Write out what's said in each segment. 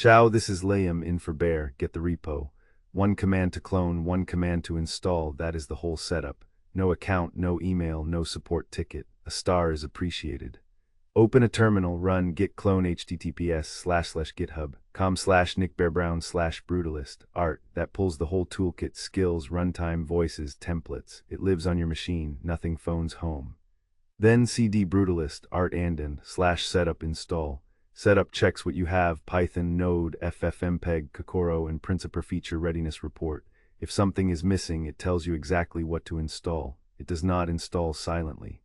Ciao, this is Liam in for Bear. Get the repo. One command to clone, one command to install. That is the whole setup. No account, no email, no support ticket. A star is appreciated. Open a terminal, run git clone https://github.com/nickbearbrown/brutalist. Art, that pulls the whole toolkit, skills, runtime, voices, templates. It lives on your machine, nothing phones home. Then cd brutalist, art andin, /setup install. Setup checks what you have, Python, Node, FFmpeg, Kokoro, and Principal feature readiness report. If something is missing, it tells you exactly what to install. It does not install silently.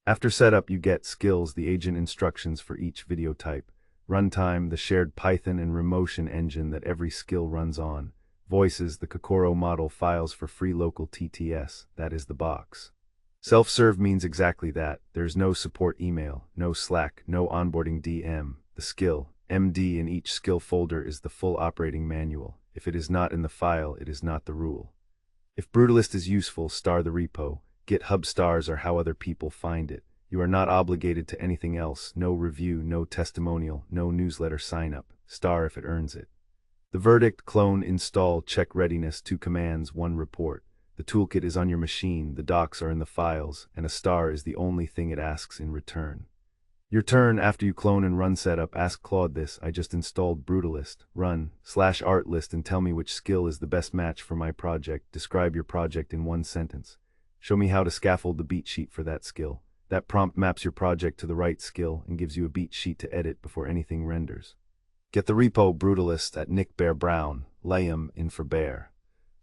After setup, you get skills, the agent instructions for each video type, runtime, the shared Python and Remotion engine that every skill runs on, voices, the Kokoro model files for free local TTS, that is the box. Self-serve means exactly that. There's no support email, no Slack, no onboarding DM. The skill, MD in each skill folder is the full operating manual. If it is not in the file, it is not the rule. If Brutalist is useful, star the repo. GitHub stars are how other people find it. You are not obligated to anything else. No review, no testimonial, no newsletter sign up. Star if it earns it. The verdict, clone, install, check readiness, 2 commands, 1 report. The toolkit is on your machine, the docs are in the files, and a star is the only thing it asks in return. Your turn. After you clone and run setup, ask Claude this: I just installed Brutalist. Run /artlist and tell me which skill is the best match for my project. Describe your project in 1 sentence. Show me how to scaffold the beat sheet for that skill. That prompt maps your project to the right skill and gives you a beat sheet to edit before anything renders. Get the repo Brutalist at Nick Bear Brown, Liam in for Bear.